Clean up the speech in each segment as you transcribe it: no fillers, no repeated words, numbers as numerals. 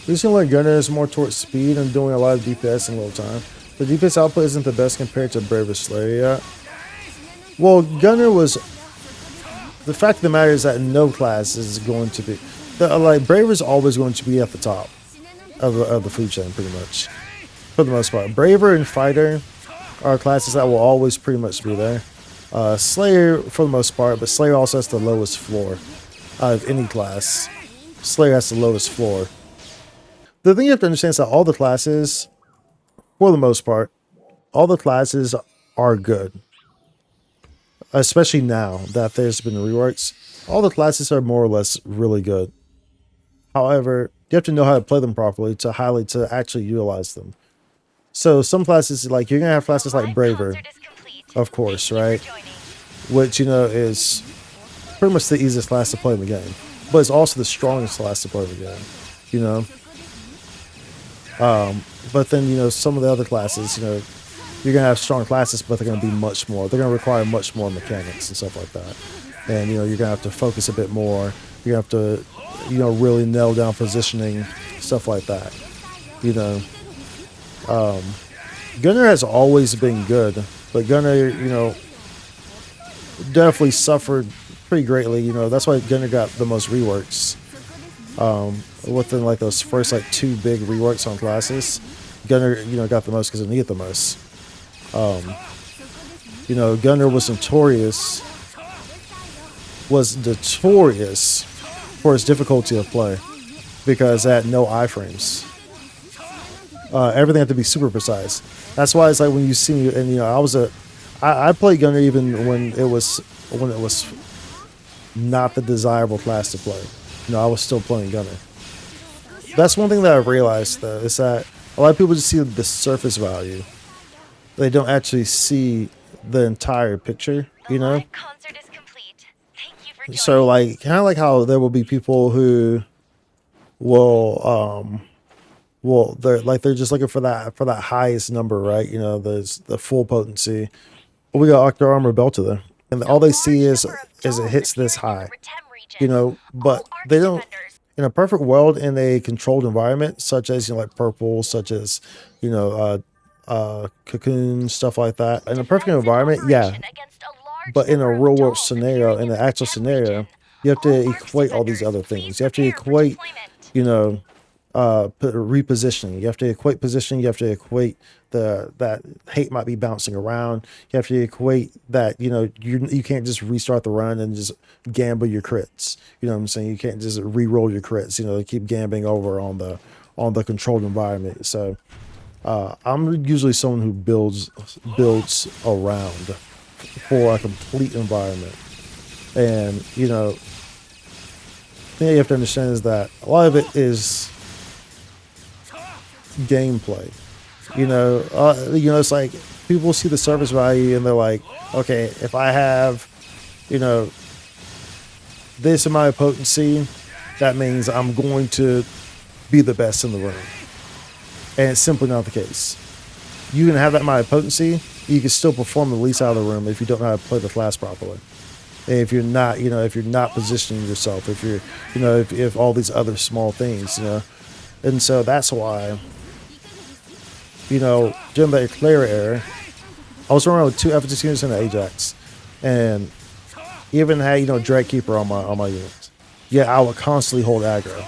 Recently, Gunner is more towards speed and doing a lot of DPS in little time. The DPS output isn't the best compared to Braver Slayer yet. Well, Gunner was... The fact of the matter is that no class is going to be... like, Braver is always going to be at the top of the food chain, pretty much. For the most part. Braver and Fighter are classes that will always pretty much be there. Slayer, for the most part, but Slayer also has the lowest floor out of any class. Slayer has the lowest floor. The thing you have to understand is that all the classes, for the most part, all the classes are good. Especially now that there's been reworks, all the classes are more or less really good. However, you have to know how to play them properly to actually utilize them. So some classes, like you're gonna have classes like Braver, of course, right? Which, you know, is pretty much the easiest class to play in the game, but it's also the strongest class to play in the game, you know. But then, you know, some of the other classes, you know, you're gonna have strong classes, but they're gonna be much more. They're gonna require much more mechanics and stuff like that. And, you know, you're gonna have to focus a bit more. You're gonna have to, you know, really nail down positioning, stuff like that. You know, Gunner has always been good, but Gunner, you know, definitely suffered pretty greatly. You know, that's why Gunner got the most reworks. Within like those first like 2 big reworks on classes, Gunner, you know, got the most because it needed the most. You know, Gunner was notorious for its difficulty of play because it had no iframes. Everything had to be super precise. That's why it's like when you see me, and you know, I played Gunner even when it was not the desirable class to play. You know, I was still playing Gunner. That's one thing that I've realized though, is that a lot of people just see the surface value. They don't actually see the entire picture, you know? So like, kind of like how there will be people who will, they're just looking for that highest number, right? You know, there's the full potency. We got Octo Armor Belter there, and all they see is it hits this high, you know, but they don't. In a perfect world, in a controlled environment, such as, you know, like purple, such as, you know, cocoon, stuff like that. In a perfect environment, yeah. But in a real world scenario, in an actual scenario, you have to equate all these other things. You have to equate, you know, repositioning. You have to equate positioning. You have to equate that hate might be bouncing around. You have to equate that, you know, you can't just restart the run and just gamble your crits. You know what I'm saying? You can't just re-roll your crits. You know, keep gambling over on the controlled environment. So I'm usually someone who builds around for a complete environment. And, you know, the thing you have to understand is that a lot of it is gameplay. You know, it's like people see the surface value and they're like, okay, if I have, you know, this amount of potency, that means I'm going to be the best in the room. And it's simply not the case. You can have that amount of potency, you can still perform the least out of the room if you don't know how to play the class properly. And if you're not, you know, if you're not positioning yourself, if you're, you know, if all these other small things, you know. And so that's why, you know, during the Eclair era, I was running with 2 F2 units in the Ajax, and even had, you know, Drag Keeper on my units. Yeah, I would constantly hold aggro.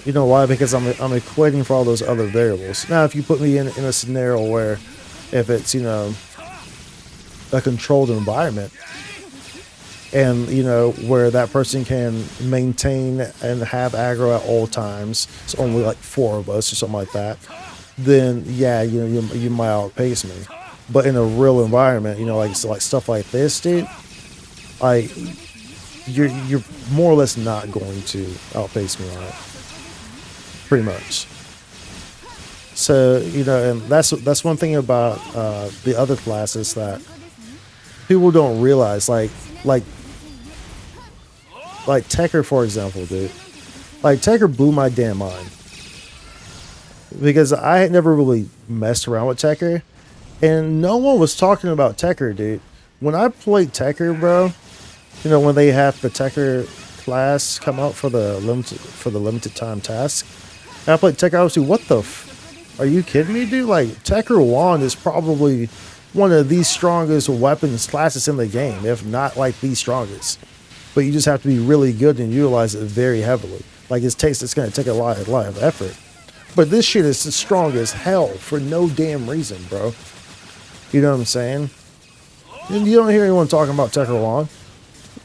You know why? Because I'm equating for all those other variables. Now, if you put me in a scenario where, if it's, you know, a controlled environment, and, you know, where that person can maintain and have aggro at all times, it's only like 4 of us or something like that, then yeah, you know, you might outpace me. But in a real environment, you know, like stuff like this, dude, like you're more or less not going to outpace me on it, pretty much. So, you know, and that's one thing about the other classes that people don't realize, like Tekker, for example, dude. Like, Tekker blew my damn mind. Because I had never really messed around with Tekker. And no one was talking about Tekker, dude. When I played Tekker, bro, you know, when they have the Tekker class come out for the limited time task. And I played Tech Hours 2. What the are you kidding me, dude? Like, Tekker Wand is probably one of the strongest weapons classes in the game, if not like the strongest. But you just have to be really good and utilize it very heavily. Like, it's going to take a lot of effort. But this shit is strong as hell for no damn reason, bro. You know what I'm saying? And you don't hear anyone talking about Tekker Wand.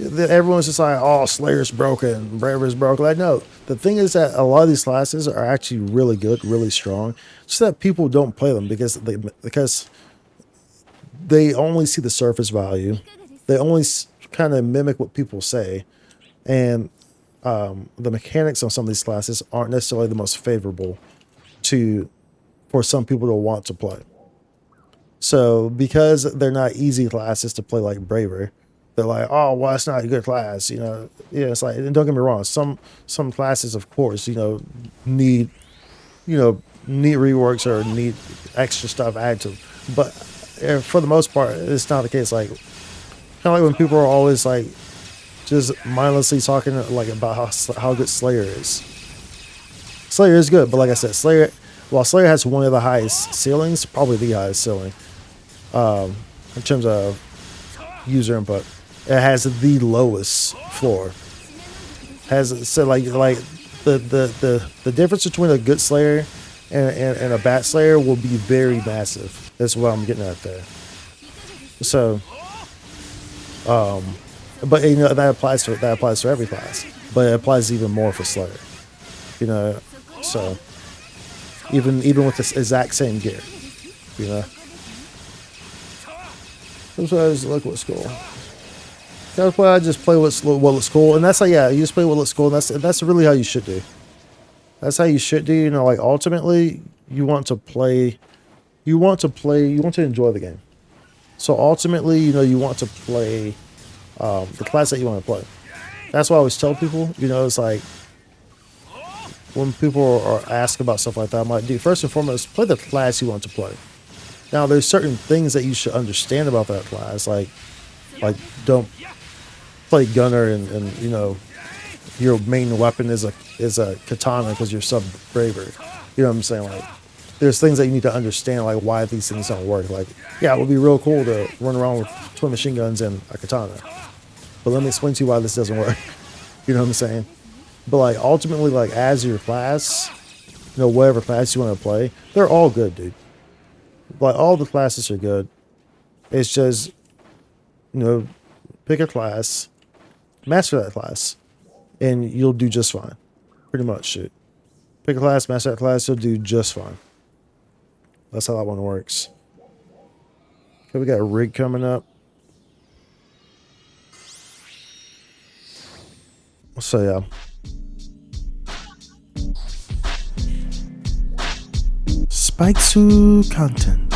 Everyone's just like, oh, Slayer's broken, Braver's broken. Like, no. The thing is that a lot of these classes are actually really good, really strong. Just that people don't play them because they only see the surface value. They only kind of mimic what people say. And the mechanics on some of these classes aren't necessarily the most favorable for some people to want to play. So because they're not easy classes to play like Braver, they're like, oh, well, it's not a good class, you know. Yeah, it's like, and don't get me wrong, some classes, of course, you know, need reworks or need extra stuff added to them. But for the most part, it's not the case. Like, kind of like when people are always like just mindlessly talking like about how good Slayer is. Slayer is good, but like I said, Slayer has one of the highest ceilings, probably the highest ceiling, in terms of user input. It has the lowest floor. Like the difference between a good Slayer and a bad Slayer will be very massive. That's what I'm getting at there. So, but you know that applies to every class, but it applies even more for Slayer. You know, so even with this exact same gear, you know. That's why I just look what's cool. That's why I just play what looks cool, and that's like, yeah, you just play what looks cool, and that's really how you should do. That's how you should do. You know, like ultimately, you want to enjoy the game. So ultimately, you know, you want to play the class that you want to play. That's why I always tell people, you know, it's like when people are asked about stuff like that, I'm like, dude, first and foremost, play the class you want to play. Now, there's certain things that you should understand about that class, like don't play gunner and you know your main weapon is a katana because you're sub braver. You know what I'm saying? Like, there's things that you need to understand, like why these things don't work. Like, yeah, it would be real cool to run around with twin machine guns and a katana, but let me explain to you why this doesn't work. You know what I'm saying? But like ultimately, like as your class, you know, whatever class you want to play, they're all good, dude. Like all the classes are good. It's just, you know, pick a class, master that class, and you'll do just fine. Pretty much, shit. Pick a class, master that class, you'll do just fine. That's how that one works. Okay, we got a rig coming up. So yeah. SPIKED content.